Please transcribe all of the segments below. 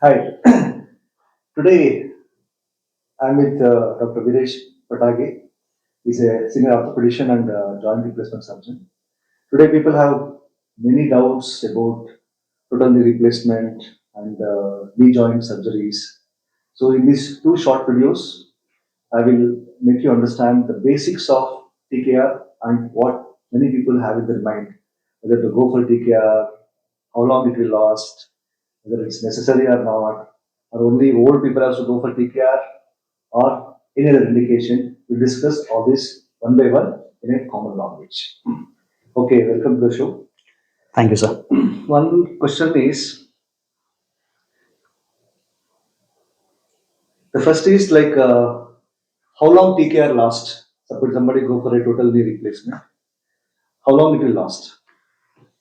Hi. Today I'm with Dr. Veeresh Patage. He's a senior orthopedician and joint replacement surgeon. Today people have many doubts about total knee replacement and knee joint surgeries. So in these two short videos, I will make you understand the basics of TKR and what many people have in their mind, whether to go for TKR, how long it will last, whether it's necessary or not, or only old people have to go for TKR or any other indication. We discuss all this one by one in a common language. Okay, welcome to the show. Thank you, sir. One question is the first is like how long TKR last? Suppose somebody go for a total knee replacement, how long it will last?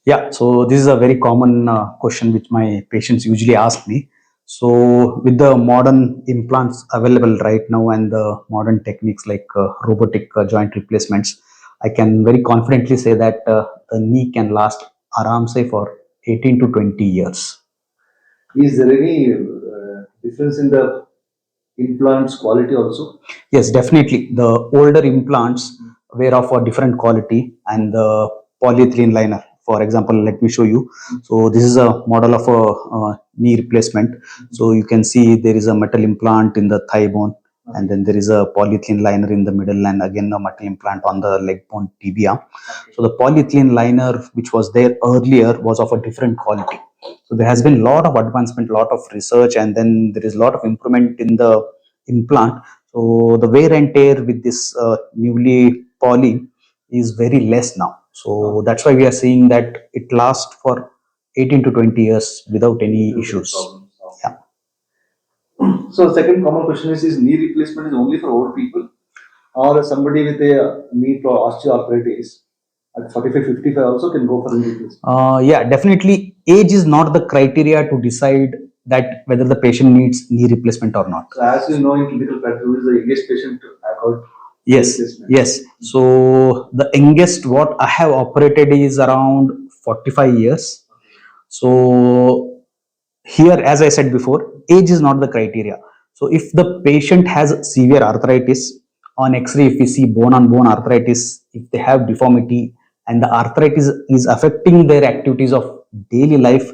Yeah, so this is a very common question which my patients usually ask me. So, with the modern implants available right now and the modern techniques like robotic joint replacements, I can very confidently say that the knee can last around say for 18 to 20 years. Is there any difference in the implants quality also? Yes, definitely. The older implants were of a different quality, and the polyethylene liner. For example, let me show you. So this is a model of a knee replacement. So you can see there is a metal implant in the thigh bone, and then there is a polyethylene liner in the middle, and again a metal implant on the leg bone tibia. So the polyethylene liner, which was there earlier, was of a different quality. So there has been a lot of advancement, lot of research, and then there is a lot of improvement in the implant. So the wear and tear with this newly poly is very less now. So that's why we are seeing that it lasts for 18 to 20 years without any issues. Yeah. So second common question is knee replacement is only for old people or somebody with a knee osteoarthritis at 45, 55 also can go for knee replacement? Yeah, definitely. Age is not the criteria to decide that whether the patient needs knee replacement or not. So as you know in clinical practice, who is the youngest patient to have got Yes, replacement? yes. So the youngest what I have operated is around 45 years. So here, as I said before, age is not the criteria. So if the patient has severe arthritis, on X-ray, if we see bone on bone arthritis, if they have deformity and the arthritis is affecting their activities of daily life,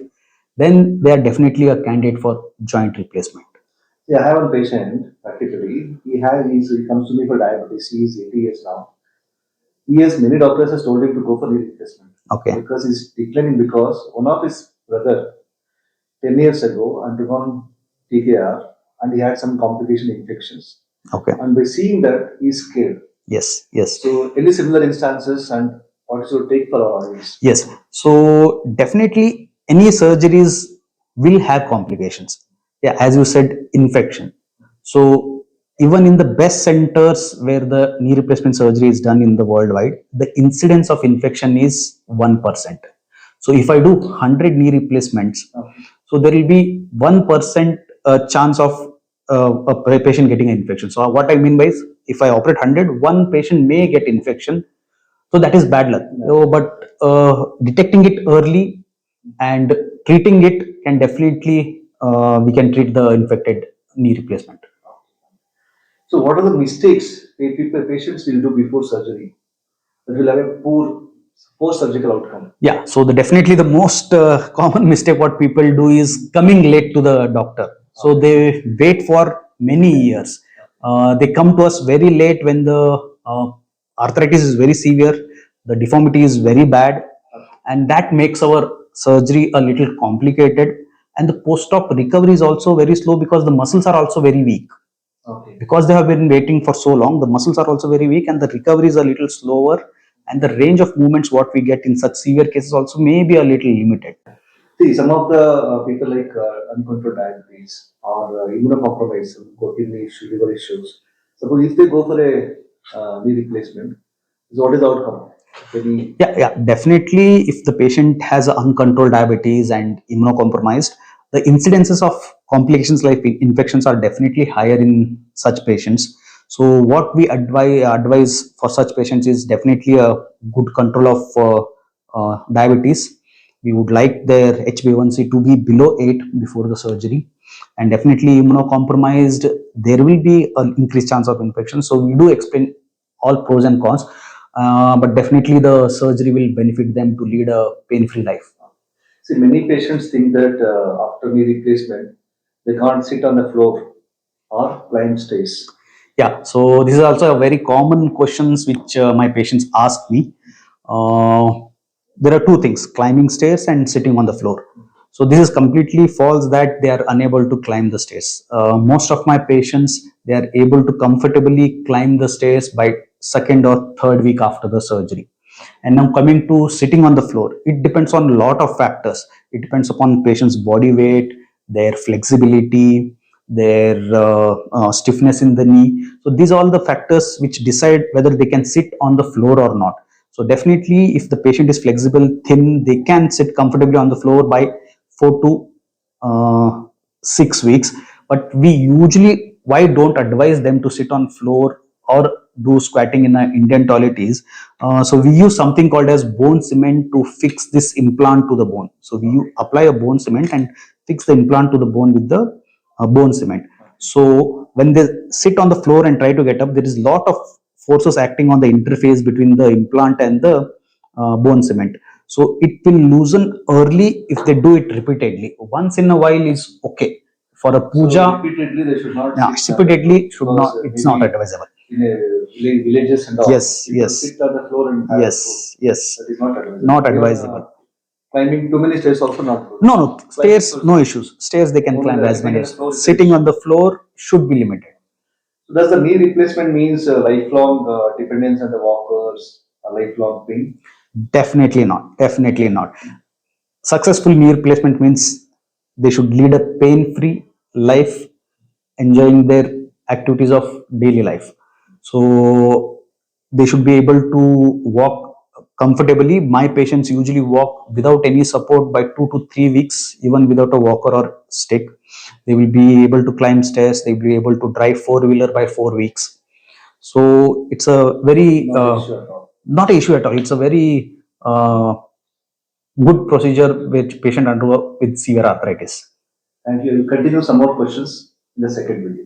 then they are definitely a candidate for joint replacement. Yeah, I have one patient practically. He comes to me for diabetes. He is 80 years now. He has many doctors has told him to go for knee replacement. Okay. Because he's declining because one of his brother 10 years ago undergone TKR and he had some complication infections. Okay. And by seeing that, he's scared. Yes. Yes. So, any similar instances and what should take for our audience? Yes. So definitely any surgeries will have complications. Yeah, as you said, infection. So even in the best centers where the knee replacement surgery is done in the worldwide, the incidence of infection is 1%. So if I do 100 knee replacements, so there will be 1% chance of a patient getting an infection. So what I mean by is, if I operate 100, one patient may get infection, so that is bad luck. But detecting it early and treating it can definitely we can treat the infected knee replacement. So, what are the mistakes people patients will do before surgery that will have a poor post surgical outcome? Yeah, so definitely the most common mistake what people do is coming late to the doctor. So they wait for many years. They come to us very late when the arthritis is very severe, the deformity is very bad, and that makes our surgery a little complicated. And the post-op recovery is also very slow because the muscles are also very weak. Okay. Because they have been waiting for so long, the muscles are also very weak and the recovery is a little slower, and the range of movements what we get in such severe cases also may be a little limited. See, some of the people like uncontrolled diabetes or immunocompromised, kidney issue, liver issues. Suppose if they go for a knee replacement, so what is the outcome? Any Yeah, definitely. If the patient has uncontrolled diabetes and immunocompromised, the incidences of complications like infections are definitely higher in such patients. So, what we advise for such patients is definitely a good control of diabetes, We would like their HbA1c to be below 8 before the surgery, and definitely immunocompromised, there will be an increased chance of infection. So we do explain all pros and cons, but definitely the surgery will benefit them to lead a pain-free life. See, many patients think that after knee replacement, they can't sit on the floor or climb stairs. Yeah, so this is also a very common questions which my patients ask me. Uh, there are two things: climbing stairs and sitting on the floor. So this is completely false that they are unable to climb the stairs. Most of my patients, they are able to comfortably climb the stairs by second or third week after the surgery. And now coming to sitting on the floor, it depends on a lot of factors. It depends upon patient's body weight, their flexibility, their stiffness in the knee. So these are all the factors which decide whether they can sit on the floor or not. So definitely, if the patient is flexible, thin, they can sit comfortably on the floor by 4 to 6 weeks. But we usually, why don't advise them to sit on floor or do squatting in an Indian toilet is, so we use something called as bone cement to fix this implant to the bone. So we apply a bone cement and fix the implant to the bone with the bone cement. So when they sit on the floor and try to get up, there is a lot of forces acting on the interface between the implant and the bone cement. So it will loosen early if they do it repeatedly. Once in a while is okay. For a puja, So repeatedly they should not yeah, sit on the floor repeatedly should because not. It's not maybe advisable. in a villages and all, Yes, people yes, sit on the floor and have food. yes, yes. That is not advisable. Not Even, advisable. climbing too many stairs also not good. No, no, Climbing stairs, so no issues. Stairs they can only climb the as sitting many on the as. floor is the Sitting on issue. the floor should be limited. So does the knee replacement means lifelong dependence on the walkers, a lifelong pain? Definitely not. Definitely not. Successful knee replacement means they should lead a pain-free life, enjoying their activities of daily life. So they should be able to walk comfortably. My patients usually walk without any support by 2 to 3 weeks, even without a walker or stick. They will be able to climb stairs. They will be able to drive four-wheeler by 4 weeks. So it's a very Not an issue at all. not an issue at all. It's a very good procedure which patient undergo with severe arthritis. And you will continue some more questions in the second video.